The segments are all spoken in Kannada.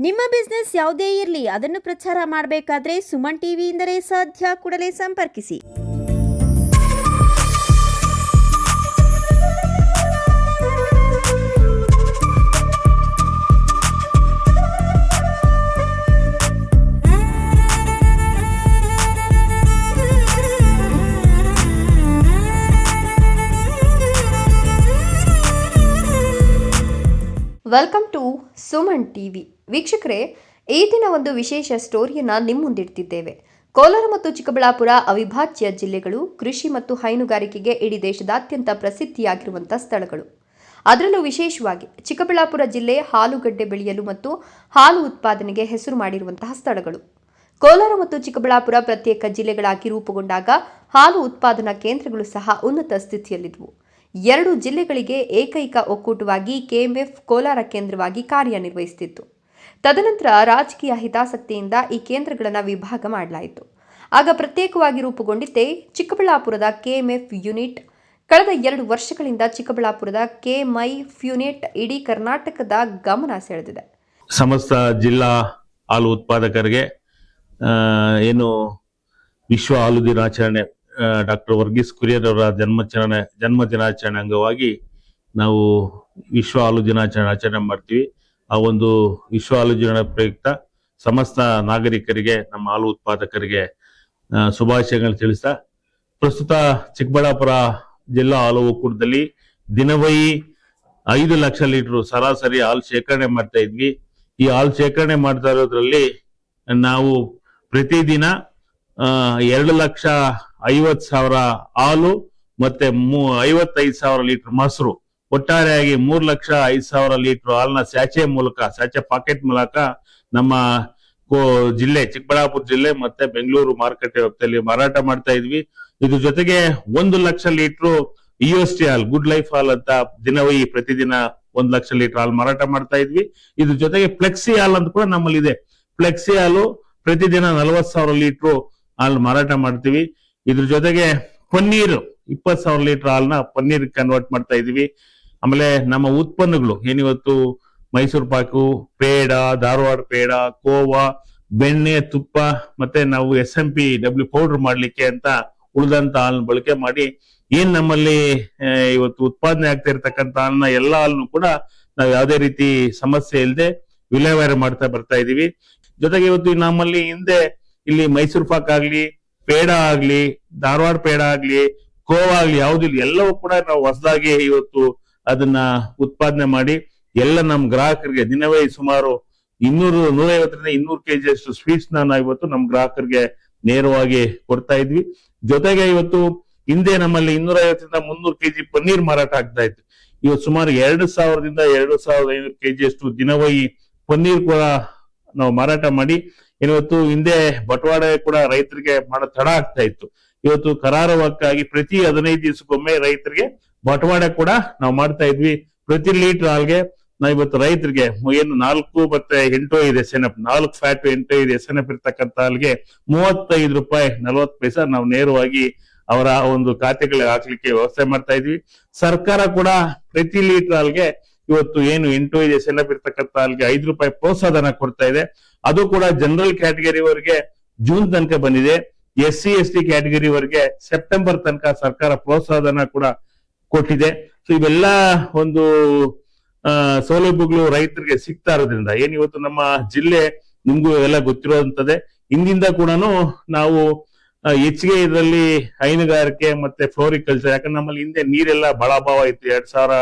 ನಿಮ್ಮ ಬಿಸ್ನೆಸ್ ಯಾವುದೇ ಇರಲಿ ಅದನ್ನು ಪ್ರಚಾರ ಮಾಡಬೇಕಾದ್ರೆ ಸುಮನ್ ಟಿವಿಯಿಂದಲೇ ಸಾಧ್ಯ. ಕೂಡಲೇ ಸಂಪರ್ಕಿಸಿ. Welcome to Suman TV. ವೀಕ್ಷಕರೇ, ಈ ದಿನ ಒಂದು ವಿಶೇಷ ಸ್ಟೋರಿಯನ್ನು ನಿಮ್ಮ ಮುಂದಿಡ್ತಿದ್ದೇವೆ. ಕೋಲಾರ ಮತ್ತು ಚಿಕ್ಕಬಳ್ಳಾಪುರ ಅವಿಭಾಜ್ಯ ಜಿಲ್ಲೆಗಳು, ಕೃಷಿ ಮತ್ತು ಹೈನುಗಾರಿಕೆಗೆ ಇಡೀ ದೇಶದಾದ್ಯಂತ ಪ್ರಸಿದ್ಧಿಯಾಗಿರುವಂತಹ ಸ್ಥಳಗಳು. ಅದರಲ್ಲೂ ವಿಶೇಷವಾಗಿ ಚಿಕ್ಕಬಳ್ಳಾಪುರ ಜಿಲ್ಲೆ ಹಾಲುಗಡ್ಡೆ ಬೆಳೆಯಲು ಮತ್ತು ಹಾಲು ಉತ್ಪಾದನೆಗೆ ಹೆಸರು ಮಾಡಿರುವಂತಹ ಸ್ಥಳಗಳು. ಕೋಲಾರ ಮತ್ತು ಚಿಕ್ಕಬಳ್ಳಾಪುರ ಪ್ರತ್ಯೇಕ ಜಿಲ್ಲೆಗಳಾಗಿ ರೂಪುಗೊಂಡಾಗ ಹಾಲು ಉತ್ಪಾದನಾ ಕೇಂದ್ರಗಳು ಸಹ ಉನ್ನತ ಸ್ಥಿತಿಯಲ್ಲಿದ್ದವು. ಎರಡು ಜಿಲ್ಲೆಗಳಿಗೆ ಏಕೈಕ ಒಕ್ಕೂಟವಾಗಿ ಕೆಎಂಎಫ್ ಕೋಲಾರ ಕೇಂದ್ರವಾಗಿ ಕಾರ್ಯನಿರ್ವಹಿಸುತ್ತಿತ್ತು. ತದನಂತರ ರಾಜಕೀಯ ಹಿತಾಸಕ್ತಿಯಿಂದ ಈ ಕೇಂದ್ರಗಳನ್ನು ವಿಭಾಗ ಮಾಡಲಾಯಿತು. ಆಗ ಪ್ರತ್ಯೇಕವಾಗಿ ರೂಪುಗೊಂಡಿದ್ದೇ ಚಿಕ್ಕಬಳ್ಳಾಪುರದ ಕೆಎಂಎಫ್ ಯೂನಿಟ್. ಕಳೆದ 2 ವರ್ಷಗಳಿಂದ ಚಿಕ್ಕಬಳ್ಳಾಪುರದ ಕೆಎಂಎಫ್ ಯೂನಿಟ್ ಇಡೀ ಕರ್ನಾಟಕದ ಗಮನ ಸೆಳೆದಿದೆ. ಸಮಸ್ತ ಜಿಲ್ಲಾ ಹಾಲು ಉತ್ಪಾದಕರಿಗೆ ಏನು ವಿಶ್ವ ಹಾಲು ದಿನಾಚರಣೆ ಡಾಕ್ಟರ್ ವರ್ಗೀಸ್ ಕುರಿಯರ್ ಅವರ ಜನ್ಮ ದಿನಾಚರಣೆ ಅಂಗವಾಗಿ ನಾವು ವಿಶ್ವ ಹಾಲು ದಿನಾಚರಣೆ ಆಚರಣೆ ಮಾಡ್ತೀವಿ. ಆ ಒಂದು ವಿಶ್ವ ಹಾಲು ದಿನ ಪ್ರಯುಕ್ತ ಸಮಸ್ತ ನಾಗರಿಕರಿಗೆ, ನಮ್ಮ ಹಾಲು ಉತ್ಪಾದಕರಿಗೆ ಶುಭಾಶಯಗಳು ತಿಳಿಸ್ತಾ, ಪ್ರಸ್ತುತ ಚಿಕ್ಕಬಳ್ಳಾಪುರ ಜಿಲ್ಲಾ ಹಾಲು ಒಕ್ಕೂಟದಲ್ಲಿ ದಿನವೈ 5 ಲಕ್ಷ ಲೀಟರ್ ಸರಾಸರಿ ಹಾಲು ಶೇಖರಣೆ ಮಾಡ್ತಾ ಇದ್ವಿ. ಈ ಹಾಲು ಶೇಖರಣೆ ಮಾಡ್ತಾ ಇರೋದ್ರಲ್ಲಿ ನಾವು ಪ್ರತಿದಿನ 2,50,000 ಹಾಲು ಮತ್ತೆ 55,000 ಲೀಟರ್ ಮೊಸರು, ಒಟ್ಟಾರೆಯಾಗಿ 3,05,000 ಲೀಟರ್ ಹಾಲನ್ನ ಸ್ಯಾಚೆ ಪಾಕೆಟ್ ಮೂಲಕ ನಮ್ಮ ಜಿಲ್ಲೆ ಚಿಕ್ಕಬಳ್ಳಾಪುರ ಜಿಲ್ಲೆ ಮತ್ತೆ ಬೆಂಗಳೂರು ಮಾರುಕಟ್ಟೆ ವ್ಯಾಪ್ತಿಯಲ್ಲಿ ಮಾರಾಟ ಮಾಡ್ತಾ ಇದ್ವಿ. ಇದ್ರ ಜೊತೆಗೆ 1 ಲಕ್ಷ ಲೀಟರ್ UST ಹಾಲ್, ಗುಡ್ ಲೈಫ್ ಹಾಲ್ ಅಂತ ದಿನವೈ ಪ್ರತಿದಿನ 1 ಲಕ್ಷ ಲೀಟರ್ ಹಾಲು ಮಾರಾಟ ಮಾಡ್ತಾ ಇದ್ವಿ. ಇದ್ರ ಜೊತೆಗೆ ಫ್ಲೆಕ್ಸಿ ಹಾಲ್ ಅಂತ ಕೂಡ ನಮ್ಮಲ್ಲಿ ಇದೆ. ಫ್ಲೆಕ್ಸಿ ಹಾಲು ಪ್ರತಿದಿನ 40,000 ಲೀಟರ್ ಹಾಲು ಮಾರಾಟ ಮಾಡ್ತೀವಿ. ಇದ್ರ ಜೊತೆಗೆ ಪನ್ನೀರ್ 20,000 ಲೀಟರ್ ಹಾಲನ್ನ ಪನ್ನೀರ್ ಕನ್ವರ್ಟ್ ಮಾಡ್ತಾ ಇದೀವಿ. ಆಮೇಲೆ ನಮ್ಮ ಉತ್ಪನ್ನಗಳು ಏನಿವತ್ತು ಮೈಸೂರು ಪಾಕು, ಪೇಡ, ಧಾರವಾಡ ಪೇಡ, ಕೋವಾ, ಬೆಣ್ಣೆ, ತುಪ್ಪ ಮತ್ತೆ ನಾವು SMP ಪೌಡರ್ ಮಾಡ್ಲಿಕ್ಕೆ ಅಂತ ಉಳಿದಂತ ಹಾಲನ್ನ ಬಳಕೆ ಮಾಡಿ ಏನ್ ನಮ್ಮಲ್ಲಿ ಇವತ್ತು ಉತ್ಪಾದನೆ ಆಗ್ತಾ ಇರ್ತಕ್ಕಂಥ ಹಾಲನ್ನ ಎಲ್ಲ ಹಾಲನ್ನು ಕೂಡ ನಾವು ಯಾವುದೇ ರೀತಿ ಸಮಸ್ಯೆ ಇಲ್ಲದೆ ವಿಲೇವಾರಿ ಮಾಡ್ತಾ ಬರ್ತಾ ಇದೀವಿ. ಜೊತೆಗೆ ಇವತ್ತು ನಮ್ಮಲ್ಲಿ ಹಿಂದೆ ಇಲ್ಲಿ ಮೈಸೂರು ಪಾಕ್ ಆಗ್ಲಿ, ಪೇಡ ಆಗ್ಲಿ, ಧಾರವಾಡ ಪೇಡ ಆಗ್ಲಿ, ಕೋವಾ ಆಗ್ಲಿ ಯಾವುದಿಲ್ಲ, ಎಲ್ಲವೂ ಕೂಡ ನಾವು ಹೊಸದಾಗಿ ಇವತ್ತು ಅದನ್ನ ಉತ್ಪಾದನೆ ಮಾಡಿ ಎಲ್ಲ ನಮ್ಮ ಗ್ರಾಹಕರಿಗೆ ದಿನವೇ ಸುಮಾರು 150ರಿಂದ 200 kg ಅಷ್ಟು ಸ್ವೀಟ್ಸ್ ನಾವು ಇವತ್ತು ನಮ್ಮ ಗ್ರಾಹಕರಿಗೆ ನೇರವಾಗಿ ಕೊಡ್ತಾ ಇದ್ವಿ. ಜೊತೆಗೆ ಇವತ್ತು ಹಿಂದೆ ನಮ್ಮಲ್ಲಿ 250ರಿಂದ 300 kg ಪನ್ನೀರ್ ಮಾರಾಟ ಆಗ್ತಾ ಇತ್ತು. ಇವತ್ತು ಸುಮಾರು 2,000ರಿಂದ 2,500 kg ಅಷ್ಟು ದಿನವೈ ಪನ್ನೀರ್ ಕೂಡ ನಾವು ಮಾರಾಟ ಮಾಡಿ ಇವತ್ತು ಹಿಂದೆ ಬಟವಾಡ ಕೂಡ ರೈತರಿಗೆ ಮಾಡೋ ತಡ ಆಗ್ತಾ ಇತ್ತು. ಇವತ್ತು ಕರಾರುವಕ್ಕಾಗಿ ಪ್ರತಿ 15 ದಿವಸಕ್ಕೊಮ್ಮೆ ರೈತರಿಗೆ ಬಟವಾಡ ಕೂಡ ನಾವು ಮಾಡ್ತಾ ಇದ್ವಿ. ಪ್ರತಿ ಲೀಟರ್ ಹಾಲ್ಗೆ ನಾವು ಇವತ್ತು ರೈತರಿಗೆ ಏನು 4 ಮತ್ತೆ 8 SNF, 4 ಫ್ಯಾಟ್ 8 SNF ಇರ್ತಕ್ಕಂಥ ಹಾಲ್ಗೆ 35 ರೂಪಾಯಿ 40 ಪೈಸಾ ನಾವು ನೇರವಾಗಿ ಅವರ ಒಂದು ಖಾತೆಗಳಿಗೆ ಹಾಕ್ಲಿಕ್ಕೆ ವ್ಯವಸ್ಥೆ ಮಾಡ್ತಾ ಇದ್ವಿ. ಸರ್ಕಾರ ಕೂಡ ಪ್ರತಿ ಲೀಟರ್ ಹಾಲ್ಗೆ ಇವತ್ತು ಏನು 8 SNF ಇರ್ತಕ್ಕಂಥ ಹಾಲ್ಗೆ 5 ರೂಪಾಯಿ ಪ್ರೋತ್ಸಾಹನ ಕೊಡ್ತಾ ಇದೆ. ಅದು ಕೂಡ ಜನರಲ್ ಕ್ಯಾಟಗರಿ ವರೆಗೆ ಜೂನ್ ತನಕ ಬಂದಿದೆ. SC/ST ಕ್ಯಾಟಗರಿ ವರೆಗೆ ಸೆಪ್ಟೆಂಬರ್ ತನಕ ಸರ್ಕಾರ ಪ್ರೋತ್ಸಾಹನ ಕೂಡ ಕೊಟ್ಟಿದೆ. ಸೊ ಇವೆಲ್ಲ ಒಂದು ಸೌಲಭ್ಯಗಳು ರೈತರಿಗೆ ಸಿಗ್ತಾ ಇರೋದ್ರಿಂದ ಏನ್ ಇವತ್ತು ನಮ್ಮ ಜಿಲ್ಲೆ ನಿಮ್ಗೂ ಎಲ್ಲ ಗೊತ್ತಿರೋದಂತದೆ. ಹಿಂದಿಂದ ಕೂಡ ನಾವು ಹೆಚ್ಚಿಗೆ ಇದರಲ್ಲಿ ಹೈನುಗಾರಿಕೆ ಮತ್ತೆ ಫ್ಲೋರಿಕಲ್ಚರ್, ಯಾಕಂದ್ರೆ ನಮ್ಮಲ್ಲಿ ಹಿಂದೆ ನೀರೆಲ್ಲ ಬಹಳ ಅಭಾವ ಇತ್ತು. 2,000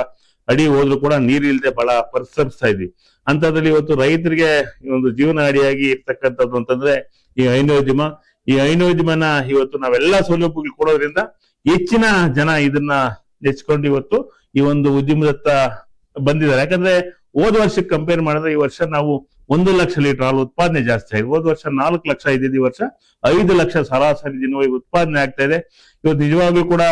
ಅಡಿ ಹೋದ್ರು ಕೂಡ ನೀರ್ ಇಲ್ಲದೆ ಬಹಳ ಪರಿಶ್ರಮಿಸ್ತಾ ಇದ್ವಿ. ಅಂತದ್ರಲ್ಲಿ ಇವತ್ತು ರೈತರಿಗೆ ಒಂದು ಜೀವನ ಅಡಿಯಾಗಿ ಇರ್ತಕ್ಕಂಥದ್ದು ಅಂತಂದ್ರೆ ಈ ಹೈನೋದ್ಯಮ. ಈ ಹೈನೋದ್ಯಮನ ಇವತ್ತು ನಾವೆಲ್ಲಾ ಸೌಲಭ್ಯಗಳು ಕೊಡೋದ್ರಿಂದ ಹೆಚ್ಚಿನ ಜನ ಇದನ್ನ ನೆಚ್ಕೊಂಡು ಇವತ್ತು ಈ ಒಂದು ಉದ್ಯಮದತ್ತ ಬಂದಿದ್ದಾರೆ. ಯಾಕಂದ್ರೆ ಹೋದ ವರ್ಷಕ್ಕೆ ಕಂಪೇರ್ ಮಾಡಿದ್ರೆ ಈ ವರ್ಷ ನಾವು 1 ಲಕ್ಷ ಲೀಟರ್ ಹಾಲು ಉತ್ಪಾದನೆ ಜಾಸ್ತಿ ಆಗಿದೆ. ಹೋದ ವರ್ಷ 4 ಲಕ್ಷ ಇದ್ದಿದ್ದು ಈ ವರ್ಷ 5 ಲಕ್ಷ ಸರಾಸರಿ ದಿನವೇ ಉತ್ಪಾದನೆ ಆಗ್ತಾ ಇದೆ. ಇವತ್ತು ನಿಜವಾಗ್ಲೂ ಕೂಡ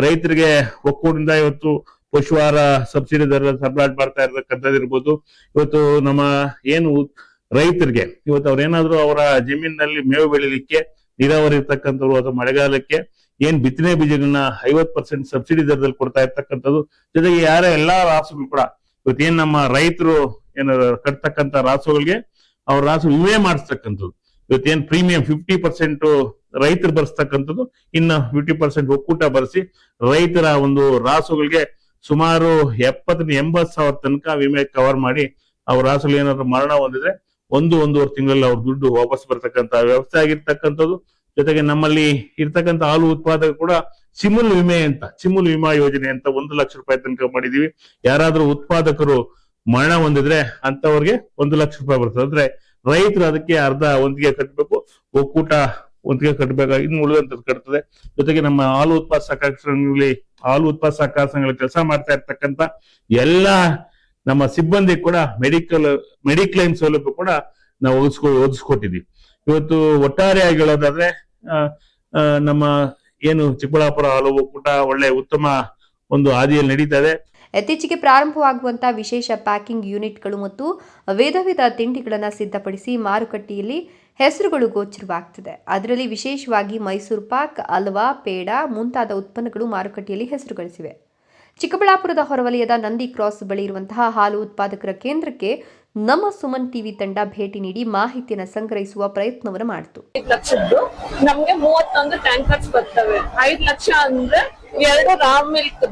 ರೈತರಿಗೆ ಒಕ್ಕೂಟದಿಂದ ಇವತ್ತು ಪಶುಹಾರ ಸಬ್ಸಿಡಿ ದರ ಸರಬರಾಜು ಮಾಡ್ತಾ ಇರತಕ್ಕಂಥದ್ದು ಇರ್ಬೋದು. ಇವತ್ತು ನಮ್ಮ ಏನು ರೈತರಿಗೆ ಇವತ್ತು ಅವ್ರೇನಾದ್ರು ಅವರ ಜಮೀನಿನಲ್ಲಿ ಮೇವು ಬೆಳಿಲಿಕ್ಕೆ ನೀರಾವರಿ ಇರ್ತಕ್ಕಂಥವ್ರು ಅಥವಾ ಮಳೆಗಾಲಕ್ಕೆ ಏನ್ ಬಿತ್ತನೆ ಬೀಜಗಳನ್ನ 50% ಸಬ್ಸಿಡಿ ದರದಲ್ಲಿ ಕೊಡ್ತಾ ಇರ್ತಕ್ಕಂಥದ್ದು. ಜೊತೆಗೆ ಎಲ್ಲಾ ರಾಸುಗಳು ಕೂಡ ಇವತ್ತೇನ್ ನಮ್ಮ ರೈತರು ಏನು ಕಟ್ತಕ್ಕಂಥ ರಾಸುಗಳಿಗೆ ಅವ್ರ ರಾಸು ವಿಮೆ ಮಾಡಿಸ್ತಕ್ಕಂಥದ್ದು. ಇವತ್ತೇನ್ ಪ್ರೀಮಿಯಂ 50% ರೈತರು ಭರಿಸ್ತಕ್ಕಂಥದ್ದು, ಇನ್ನು 50% ಒಕ್ಕೂಟ ಭರಿಸಿ ರೈತರ ಒಂದು ರಾಸುಗಳಿಗೆ ಸುಮಾರು 70-80 ಸಾವಿರ ತನಕ ವಿಮೆ ಕವರ್ ಮಾಡಿ ಅವ್ರ ರಾಸುಗಳು ಏನಾದ್ರು ಮರಣ ಹೊಂದಿದ್ರೆ 1-1.5 ತಿಂಗಳಲ್ಲಿ ಅವ್ರ ದುಡ್ಡು ವಾಪಸ್ ಬರ್ತಕ್ಕಂಥ ವ್ಯವಸ್ಥೆ ಆಗಿರ್ತಕ್ಕಂಥದ್ದು. ಜೊತೆಗೆ ನಮ್ಮಲ್ಲಿ ಇರ್ತಕ್ಕಂಥ ಹಾಲು ಉತ್ಪಾದಕ ಕೂಡ ಚಿಮುಲ್ ವಿಮೆ ಅಂತ, ಚಿಮುಲ್ ವಿಮಾ ಯೋಜನೆ ಅಂತ 1 ಲಕ್ಷ ರೂಪಾಯಿ ತನಕ ಮಾಡಿದೀವಿ. ಯಾರಾದ್ರೂ ಉತ್ಪಾದಕರು ಮರಣ ಹೊಂದಿದ್ರೆ ಅಂತವ್ರಿಗೆ 1 ಲಕ್ಷ ರೂಪಾಯಿ ಬರ್ತದೆ. ಅಂದ್ರೆ ರೈತರು ಅದಕ್ಕೆ ಅರ್ಧ ಒಂದಿಗೆ ಕಟ್ಟಬೇಕು, ಒಕ್ಕೂಟ ಒಂದಿಗೆ ಕಟ್ಟಬೇಕಾಗಿ ಇನ್ನು ಉಳಿದಂತದ್ದು ಕಟ್ತದೆ. ಜೊತೆಗೆ ನಮ್ಮ ಹಾಲು ಉತ್ಪಾದಕ ಸಹಕಾರ ಸಂಘಗಳಲ್ಲಿ ಕೆಲಸ ಮಾಡ್ತಾ ಇರ್ತಕ್ಕಂಥ ಎಲ್ಲಾ ನಮ್ಮ ಸಿಬ್ಬಂದಿ ಕೂಡ ಮೆಡಿಕ್ಲೈಮ್ ಸೌಲಭ್ಯ ಕೂಡ ನಾವು ಒದಗಿಸ್ಕೊಟ್ಟಿದ್ವಿ. ಇವತ್ತು ಒಟ್ಟಾರೆಯಾಗಿ ಹೇಳೋದಾದ್ರೆ ನಮ್ಮ ಏನು ಚಿಕ್ಕಬಳ್ಳಾಪುರ ಹಾಲು ಒಕ್ಕೂಟ ಒಳ್ಳೆ ಉತ್ತಮ ಒಂದು ಹಾದಿಯಲ್ಲಿ ನಡೀತಾ ಇದೆ. ಇತ್ತೀಚೆಗೆ ಪ್ರಾರಂಭವಾಗುವಂತಹ ವಿಶೇಷ ಪ್ಯಾಕಿಂಗ್ ಯೂನಿಟ್ಗಳು ಮತ್ತು ವಿಧ ತಿಂಡಿಗಳನ್ನು ಸಿದ್ಧಪಡಿಸಿ ಮಾರುಕಟ್ಟೆಯಲ್ಲಿ ಹೆಸರುಗಳು ಗೋಚರವಾಗ್ತಿದೆ. ಅದರಲ್ಲಿ ವಿಶೇಷವಾಗಿ ಮೈಸೂರು ಪಾಕ್, ಹಲ್ವಾ, ಪೇಡ ಮುಂತಾದ ಉತ್ಪನ್ನಗಳು ಮಾರುಕಟ್ಟೆಯಲ್ಲಿ ಹೆಸರು ಗಳಿಸಿವೆ. ಚಿಕ್ಕಬಳ್ಳಾಪುರದ ಹೊರವಲಯದ ನಂದಿ ಕ್ರಾಸ್ ಬಳಿ ಇರುವಂತಹ ಹಾಲು ಉತ್ಪಾದಕರ ಕೇಂದ್ರಕ್ಕೆ ನಮ್ಮ ಸುಮನ್ ಟಿವಿ ತಂಡ ಭೇಟಿ ನೀಡಿ ಮಾಹಿತಿಯನ್ನು ಸಂಗ್ರಹಿಸುವ ಪ್ರಯತ್ನವನ್ನು ಮಾಡಿತು. 5 ಲಕ್ಷದ್ದು ನಮ್ಗೆ 31 ಟ್ಯಾಂಕರ್ಸ್ ಬರ್ತವೆ. 5 ಲಕ್ಷ ಅಂದ್ರೆ 2 ರಾಮ್ ಮಿಲ್ಕ್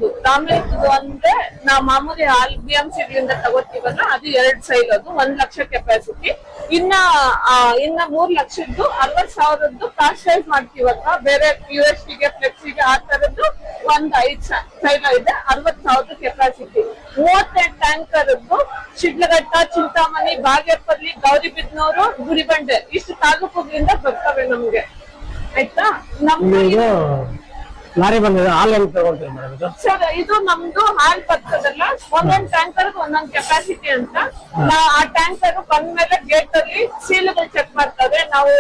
ಅಂದ್ರೆ ನಾವು ಮಾಮೂಲಿ ಹಾಲ್ BMC ಗಳಿಂದ ತಗೋತೀವಲ್ಲ, ಅದು 2 ಸೈಲ್, ಅದು 1 ಲಕ್ಷ ಕೆಪಾಸಿಟಿ. ಇನ್ನ 3 ಲಕ್ಷದ್ದು 60,000 ಪಾಶ್ಚರೈಸ್ ಮಾಡ್ತೀವಲ್ಲ, ಬೇರೆ UST ಗೆ ಫ್ಲೆಕ್ಸಿಗೆ ಆ ತರದ್ದು ಒಂದು 5 ಸೈಲ ಇದೆ, 60,000 ಕೆಪಾಸಿಟಿ. 38 ಟ್ಯಾಂಕರ್ ಶಿಡ್ಲಘಟ್ಟ, ಚಿಂತಾಮಣಿ, ಬಾಗೇಪಲ್ಲಿ, ಗೌರಿಬಿದನೂರು, ಗುಡಿಬಂಡೆ ಇಷ್ಟು ತಾಲೂಕುಗಳಿಂದ ಬರ್ತವೆ ನಮ್ಗೆ. ಆಯ್ತಾ? ನಮ್ಗೆ ಲಾರಿ ಬಂದಿದೆ. ಹಾಲು ಹೆಂಗ್ ತಗೊಂತೀವಿ ಮೇಡಮ್ ಇದು? ಸರ್, ಇದು ನಮ್ದು ಹಾಲ್ ಬರ್ತದಲ್ಲ, ಒಂದೊಂದ್ ಟ್ಯಾಂಕರ್ ಒಂದೊಂದ್ ಕೆಪಾಸಿಟಿ ಅಂತ. ಆ ಟ್ಯಾಂಕರ್ ಬಂದ್ಮೇಲೆ ಗೇಟ್ ಅಲ್ಲಿ ಸೀಲ್ಗಳು ಚೆಕ್ ಮಾಡ್ತಾರೆ. ನಾವು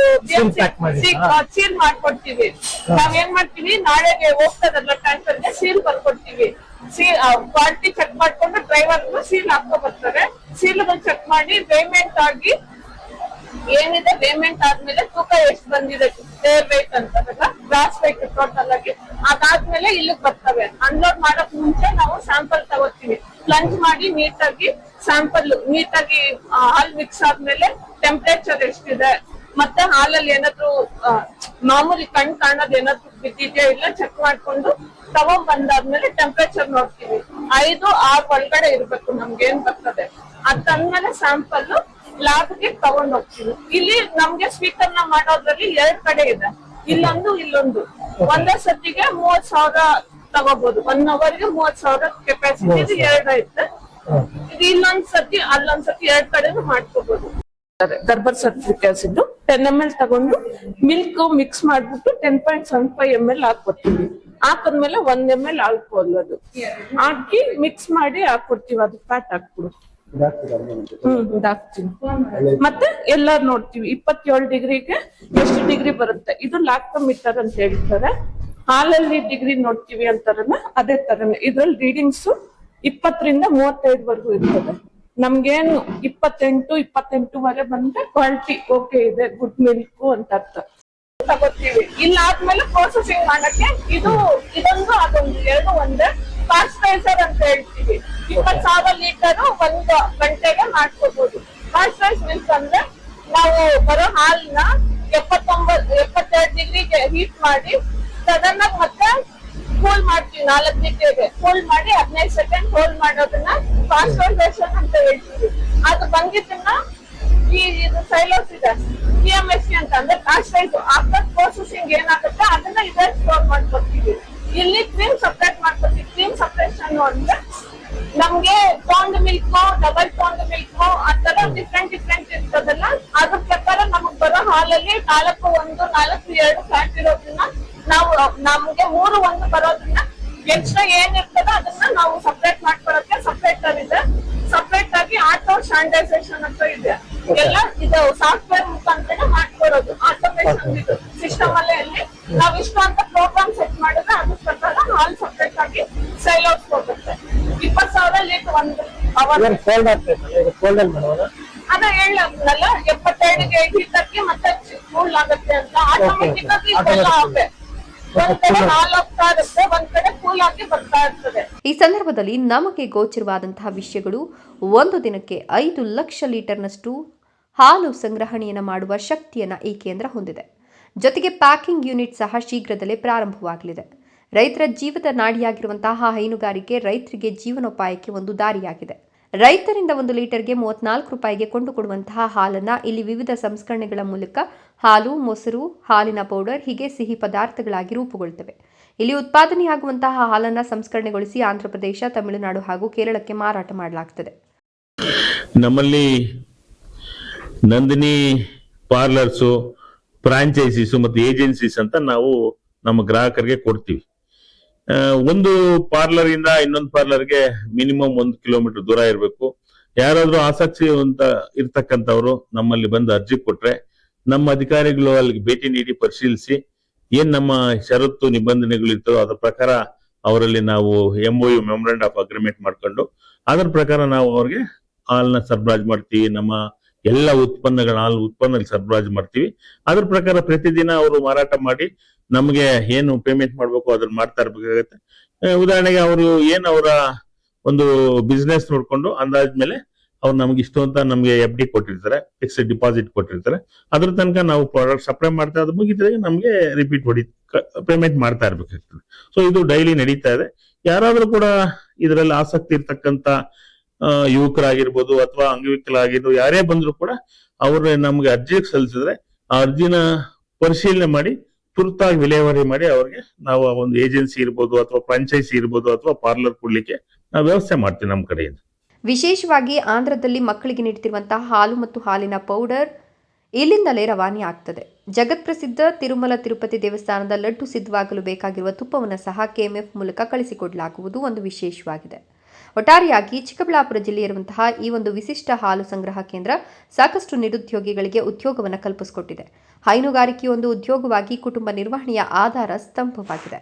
ಸೀಲ್ ಮಾಡ್ಕೊಡ್ತೀವಿ. ನಾವೇನ್ ಮಾಡ್ತೀವಿ, ನಾಳೆಗೆ ಹೋಗ್ತದಲ್ಲ ಟ್ಯಾಂಕರ್ಗೆ ಸೀಲ್ ಬರ್ಕೊಡ್ತೀವಿ. ಕ್ವಾಲಿಟಿ ಚೆಕ್ ಮಾಡ್ಕೊಂಡು ಡ್ರೈವರ್ ಸೀಲ್ ಹಾಕೋ ಬರ್ತಾರೆ. ಸೀಲ್ಗಳು ಚೆಕ್ ಮಾಡಿ ಪೇಮೆಂಟ್ ಆಗಿ ಏನಿದೆ, ಪೇಮೆಂಟ್ ಆದ್ಮೇಲೆ ತೂಕ ಎಷ್ಟು ಬಂದಿದೆ, ಡೇರ್ ವೇಟ್ ಅಂತದಲ್ಲ, ಗ್ರಾಸ್ ವೇಟ್ ಟೋಟಲ್ ಆಗಿ ಅದಾದ್ಮೇಲೆ ಇಲ್ಲಿಗೆ ಬರ್ತವೆ. ಅನ್ಲೋಡ್ ಮಾಡಕ್ ಮುಂಚೆ ನಾವು ಸ್ಯಾಂಪಲ್ ತಗೋತೀವಿ. ಪ್ಲಂಚ್ ಮಾಡಿ ನೀಟಾಗಿ ಸ್ಯಾಂಪಲ್ ನೀಟಾಗಿ ಹಾಲ್ ಮಿಕ್ಸ್ ಆದ್ಮೇಲೆ ಟೆಂಪರೇಚರ್ ಎಷ್ಟಿದೆ, ಮತ್ತೆ ಹಾಲಲ್ಲಿ ಏನಾದ್ರು ಮಾಮೂಲಿ ಕಣ್ ಕಾಣೋದು ಏನಾದ್ರು ಬಿದ್ದಿದೆಯಾ ಇಲ್ಲ ಚೆಕ್ ಮಾಡ್ಕೊಂಡು ತಗೊಂಡ್ ಬಂದಾದ್ಮೇಲೆ ಟೆಂಪರೇಚರ್ ನೋಡ್ತೀವಿ. 5-6 ಒಳಗಡೆ ಇರ್ಬೇಕು ನಮ್ಗೆ ಏನ್ ಬರ್ತದೆ. ಅದಾದ್ಮೇಲೆ ಸ್ಯಾಂಪಲ್ ಲ್ಯಾಬ್ಗೆ ತಗೊಂಡ್ ಹೋಗ್ತೀವಿ. ಇಲ್ಲಿ ನಮ್ಗೆ ಸ್ವೀಕರಣ ಮಾಡೋದ್ರಲ್ಲಿ 2 ಕಡೆ ಇದೆ, ಇಲ್ಲೊಂದು. ಒಂದೇ ಸತಿಗೆ 30,000 ತಗೋಬಹುದು. 1 ಅವರ್ಗೆ 30,000 ಕೆಪಾಸಿಟಿ. ಇದು 2 ಐತೆ. ಇದು ಅಲ್ಲೊಂದ್ಸತಿ 2 ಕಡೆನೂ ಮಾಡ್ಕೋಬಹುದು. ಗರ್ಭರ್ ಸರ್ಟಿಫಿಕೇಟ್ಸ್ 10 ml ತಗೊಂಡು ಮಿಲ್ಕ್ ಮಿಕ್ಸ್ ಮಾಡ್ಬಿಟ್ಟು 10.75 ml ಹಾಕೊಡ್ತೀವಿ. ಹಾಕದ್ಮೇಲೆ 1 ml ಆಲ್ಕೋಹಾಲ್ ಅದು ಹಾಕಿ ಮಿಕ್ಸ್ ಮಾಡಿ ಹಾಕೊಡ್ತೀವಿ. ಅದು ಫ್ಯಾಟ್ ಹಾಕ್ಬಿಡು. ಇದಾಕ್ತೀನಿ. ಮತ್ತೆ ಎಲ್ಲ ನೋಡ್ತೀವಿ 27 ಡಿಗ್ರಿಗೆ ಎಷ್ಟು ಡಿಗ್ರಿ ಬರುತ್ತೆ. ಇದು ಲ್ಯಾಕ್ಟೋಮೀಟರ್ ಅಂತ ಹೇಳ್ತಾರೆ. ಹಾಲಲ್ಲಿ ಡಿಗ್ರಿ ನೋಡ್ತೀವಿ ಅಂತಾರಲ್ಲ, ಅದೇ ತರನೇ ಇದ್ರಲ್ಲಿ ರೀಡಿಂಗ್ಸ್ 20ರಿಂದ 35 ವರೆಗೂ ಇರ್ತದೆ. ನಮ್ಗೇನು 28 ಬಂದ್ರೆ ಕ್ವಾಲಿಟಿ ಓಕೆ ಇದೆ, ಗುಡ್ ಮಿಲ್ಕ್ ಅಂತ ಅರ್ಥ. ತಗೋತೀವಿ. ಇಲ್ಲಾದ್ಮೇಲೆ ಪ್ರೊಸೆಸಿಂಗ್ ಮಾಡಕ್ಕೆ ಇದೊಂದು ಅದೊಂದು 2 ಒಂದೇ. ಪಾಶ್ಚರೈಸರ್ ಅಂತ ಹೇಳ್ತೀವಿ. 20,000 ಲೀಟರ್ 1 ಗಂಟೆಗೆ ಮಾಡ್ಕೋಬಹುದು. ಪಾಶ್ಚರೈಸ್ ಮಿಲ್ಕ್ ಅಂದ್ರೆ ನಾವು ಬರೋ ಹಾಲ್ನ 72 ಡಿಗ್ರಿಗೆ ಹೀಟ್ ಮಾಡಿ ಸಡನ್ ಆಗಿ ಮತ್ತೆ ಕೂಲ್ ಮಾಡ್ತೀವಿ. 4 ಗಂಟೆಗೆ ಕೂಲ್ ಮಾಡಿ 15 ಸೆಕೆಂಡ್ ಹೋಲ್ಡ್ ಮಾಡೋದನ್ನ ಪಾಶ್ಚರೈಸೇಷನ್ ಅಂತ ಹೇಳ್ತೀವಿ. ಅದು ಬಂದಿದ್ದನ್ನ ಇದು ಸೈಲೋಸ್ ಇದೆ, PMSC ಅಂತ ಅಂದ್ರೆ ಪಾಶ್ಚರೈಸ್. ಆಫ್ಟರ್ ಪ್ರೊಸೆಸಿಂಗ್ ಏನಾಗುತ್ತೆ ಅದನ್ನ ಇದೇ ಸ್ಟೋರ್ ಮಾಡ್ಕೊತೀವಿ. ಇಲ್ಲಿ ಕ್ರೀಮ್ ಸಪರೇಟ್ ಮಾಡ್ಕೊತೀವಿ. ಕ್ರೀಮ್ ಸಪರೇಷನ್ ಅಂದ್ರೆ ನಮ್ಗೆ toned milk, double toned milk ಆತರ ಡಿಫ್ರೆಂಟ್ ಇರ್ತದಲ್ಲ, ಅದ್ರ ಪ್ರಕಾರ ನಮಗ್ ಬರೋ ಹಾಲಲ್ಲಿ 4-1, 4-2 ಫ್ಯಾಟ್ ಇರೋದ್ರಿಂದ ನಮ್ಗೆ 3-1 ಬರೋದ್ರಿಂದ ಎಕ್ಸ್ಟ್ರಾ ಏನಿರ್ತದ ಅದನ್ನ ನಾವು ಸಪರೇಟ್ ಮಾಡ್ಕೊಳಕ್ಕೆ ಸಪರೇಟರ್ ಇದೆ. ಸಪರೇಟ್ ಆಗಿ ಆಟೋ ಸ್ಟ್ಯಾಂಡರ್ಡೈಸೇಷನ್ ಅಂತ ಇದೆ. ಎಲ್ಲ ಇದು ಸಾಫ್ಟ್ವೇರ್ ಮುಖಾಂತರ ಮಾಡ್ಕೊಡೋದು. ಆಟೋಮೇಷನ್ ಇದು ಸಿಸ್ಟಮ್ ಅಲ್ಲೇ ಅಲ್ಲಿ ನಾವ್ ಇಷ್ಟು ಅಂತ ಪ್ರೋಗ್ರಾಮ್ ಸೆಟ್ ಮಾಡಿದ್ರೆ ಅದ್ರ ಪ್ರಕಾರ ಹಾಲ್ ಸಪರೇಟ್ ಆಗಿ ಸೈಲೌಟ್ ಹೋಗುತ್ತೆ. 20,000 ಲೀಟರ್ 1 ಅವರ್ ಅದ ಹೇಳಲ್ಲ. 72ಗೆ ಹೀಟ್ ಹಾಕಿ ಮತ್ತೆ ಕೂಲ್ ಆಗುತ್ತೆ ಅಂತ ಆಟೋಮೆಟಿಕ್ ಆಗಿ ಇದೆಲ್ಲ ಆಗುತ್ತೆ. ಒಂದ್ ಕಡೆ ಹಾಲ್ ಹೋಗ್ತಾ ಇರುತ್ತೆ, ಒಂದ್ ಕಡೆ ಕೂಲ್ ಆಗಿ ಬರ್ತಾ ಇರ್ತದೆ. ಈ ಸಂದರ್ಭದಲ್ಲಿ ನಮಗೆ ಗೋಚರವಾದಂತಹ ವಿಷಯಗಳು, ಒಂದು ದಿನಕ್ಕೆ 5 ಲಕ್ಷ ಲೀಟರ್ನಷ್ಟು ಹಾಲು ಸಂಗ್ರಹಣೆಯನ್ನು ಮಾಡುವ ಶಕ್ತಿಯನ್ನು ಈ ಕೇಂದ್ರ ಹೊಂದಿದೆ. ಜೊತೆಗೆ ಪ್ಯಾಕಿಂಗ್ ಯೂನಿಟ್ ಸಹ ಶೀಘ್ರದಲ್ಲೇ ಪ್ರಾರಂಭವಾಗಲಿದೆ. ರೈತರ ಜೀವದ ನಾಡಿಯಾಗಿರುವಂತಹ ಹೈನುಗಾರಿಕೆ ರೈತರಿಗೆ ಜೀವನೋಪಾಯಕ್ಕೆ ಒಂದು ದಾರಿಯಾಗಿದೆ. ರೈತರಿಂದ 1 ಲೀಟರ್ಗೆ 34 ರೂಪಾಯಿಗೆ ಕೊಂಡುಕೊಡುವಂತಹ ಹಾಲನ್ನು ಇಲ್ಲಿ ವಿವಿಧ ಸಂಸ್ಕರಣೆಗಳ ಮೂಲಕ ಹಾಲು, ಮೊಸರು, ಹಾಲಿನ ಪೌಡರ್ ಹೀಗೆ ಸಿಹಿ ಪದಾರ್ಥಗಳಾಗಿ ರೂಪುಗೊಳ್ಳುತ್ತವೆ. ಇಲ್ಲಿ ಉತ್ಪಾದನೆಯಾಗುವಂತಹ ಹಾಲನ್ನು ಸಂಸ್ಕರಣೆಗೊಳಿಸಿ ಆಂಧ್ರಪ್ರದೇಶ, ತಮಿಳುನಾಡು ಹಾಗೂ ಕೇರಳಕ್ಕೆ ಮಾರಾಟ ಮಾಡಲಾಗುತ್ತದೆ. ನಮ್ಮಲ್ಲಿ ನಂದಿನಿ ಪಾರ್ಲರ್ಸು, ಫ್ರಾಂಚೈಸೀಸು ಮತ್ತು ಏಜೆನ್ಸೀಸ್ ಅಂತ ನಾವು ನಮ್ಮ ಗ್ರಾಹಕರಿಗೆ ಕೊಡ್ತೀವಿ. ಒಂದು ಪಾರ್ಲರ್ ಇಂದ ಇನ್ನೊಂದು ಪಾರ್ಲರ್ಗೆ ಮಿನಿಮಮ್ 1 ಕಿಲೋಮೀಟರ್ ದೂರ ಇರಬೇಕು. ಯಾರಾದ್ರೂ ಆಸಕ್ತಿ ಅಂತ ಇರ್ತಕ್ಕಂಥವ್ರು ನಮ್ಮಲ್ಲಿ ಬಂದು ಅರ್ಜಿ ಕೊಟ್ರೆ ನಮ್ಮ ಅಧಿಕಾರಿಗಳು ಅಲ್ಲಿಗೆ ಭೇಟಿ ನೀಡಿ ಪರಿಶೀಲಿಸಿ ಏನ್ ನಮ್ಮ ಷರತ್ತು ನಿಬಂಧನೆಗಳು ಇರ್ತದೋ ಅದರ ಪ್ರಕಾರ ಅವರಲ್ಲಿ ನಾವು MOU ಮೆಮೊರಾಂಡಮ್ ಆಫ್ ಅಗ್ರಿಮೆಂಟ್ ಮಾಡ್ಕೊಂಡು ಅದರ ಪ್ರಕಾರ ನಾವು ಅವ್ರಿಗೆ ಹಾಲನ್ನ ಸರಬರಾಜು ಮಾಡ್ತೀವಿ. ನಮ್ಮ ಎಲ್ಲ ಹಾಲು ಉತ್ಪನ್ನ ಸರಬರಾಜು ಮಾಡ್ತೀವಿ. ಅದ್ರ ಪ್ರಕಾರ ಪ್ರತಿದಿನ ಅವರು ಮಾರಾಟ ಮಾಡಿ ನಮಗೆ ಏನು ಪೇಮೆಂಟ್ ಮಾಡ್ಬೇಕು ಅದನ್ನ ಮಾಡ್ತಾ ಇರ್ಬೇಕಾಗತ್ತೆ. ಉದಾಹರಣೆಗೆ ಅವರು ಏನ್ ಅವರ ಒಂದು ಬಿಸ್ನೆಸ್ ನೋಡ್ಕೊಂಡು ಅಂದಾಜ್ಮೇಲೆ ಅವ್ರು ನಮ್ಗೆ ಇಷ್ಟು ಅಂತ ನಮ್ಗೆ FD ಕೊಟ್ಟಿರ್ತಾರೆ, ಫಿಕ್ಸ್ಡ್ ಡಿಪಾಸಿಟ್ ಕೊಟ್ಟಿರ್ತಾರೆ. ಅದ್ರ ತನಕ ನಾವು ಪ್ರಾಡಕ್ಟ್ ಸಪ್ಲೈ ಮಾಡ್ತಾ ಅದು ಮುಗಿದ್ರೆ ನಮ್ಗೆ ರಿಪೀಟ್ ಪೇಮೆಂಟ್ ಮಾಡ್ತಾ ಇರ್ಬೇಕಾಗ್ತದೆ. ಸೊ ಇದು ಡೈಲಿ ನಡೀತಾ ಇದೆ. ಯಾರಾದ್ರೂ ಕೂಡ ಇದರಲ್ಲಿ ಆಸಕ್ತಿ ಇರ್ತಕ್ಕಂತ ಯುವಕರಾಗಿರ್ಬೋದು ಅಥವಾ ಅಂಗವಿಕಲಾಗಿರ್ಬೋದು ಯಾರೇ ಬಂದ್ರು ಕೂಡ ಅವ್ರ ನಮ್ಗೆ ಅರ್ಜಿ ಸಲ್ಲಿಸಿದ್ರೆ ಆ ಅರ್ಜಿನ ಪರಿಶೀಲನೆ ಮಾಡಿ ತುರ್ತಾಗಿ ವಿಲೇವಾರಿ ಮಾಡಿ ಅವ್ರಿಗೆ ನಾವು ಒಂದು ಏಜೆನ್ಸಿ ಇರ್ಬೋದು ಅಥವಾ ಫ್ರಾಂಚೈಸಿ ಇರ್ಬೋದು ಅಥವಾ ಪಾರ್ಲರ್ ಕೊಡ್ಲಿಕ್ಕೆ ನಾವು ವ್ಯವಸ್ಥೆ ಮಾಡ್ತೀವಿ ನಮ್ಮ ಕಡೆಯಿಂದ. ವಿಶೇಷವಾಗಿ ಆಂಧ್ರದಲ್ಲಿ ಮಕ್ಕಳಿಗೆ ನೀಡುತ್ತಿರುವಂತಹ ಹಾಲು ಮತ್ತು ಹಾಲಿನ ಪೌಡರ್ ಇಲ್ಲಿಂದಲೇ ರವಾನೆ ಆಗ್ತದೆ. ಜಗತ್ಪ್ರಸಿದ್ಧ ತಿರುಮಲ ತಿರುಪತಿ ದೇವಸ್ಥಾನದ ಲಡ್ಡು ಸಿದ್ಧವಾಗಲು ಬೇಕಾಗಿರುವ ತುಪ್ಪವನ್ನು ಸಹ KMF ಮೂಲಕ ಕಳಿಸಿಕೊಡಲಾಗುವುದು ಒಂದು ವಿಶೇಷವಾಗಿದೆ. ಒಟ್ಟಾರೆಯಾಗಿ ಚಿಕ್ಕಬಳ್ಳಾಪುರ ಜಿಲ್ಲೆಯಿರುವಂತಹ ಈ ಒಂದು ವಿಶಿಷ್ಟ ಹಾಲು ಸಂಗ್ರಹ ಕೇಂದ್ರ ಸಾಕಷ್ಟು ನಿರುದ್ಯೋಗಿಗಳಿಗೆ ಉದ್ಯೋಗವನ್ನು ಕಲ್ಪಿಸಿಕೊಟ್ಟಿದೆ. ಹೈನುಗಾರಿಕೆಯೊಂದು ಉದ್ಯೋಗವಾಗಿ ಕುಟುಂಬ ನಿರ್ವಹಣೆಯ ಆಧಾರ ಸ್ತಂಭವಾಗಿದೆ.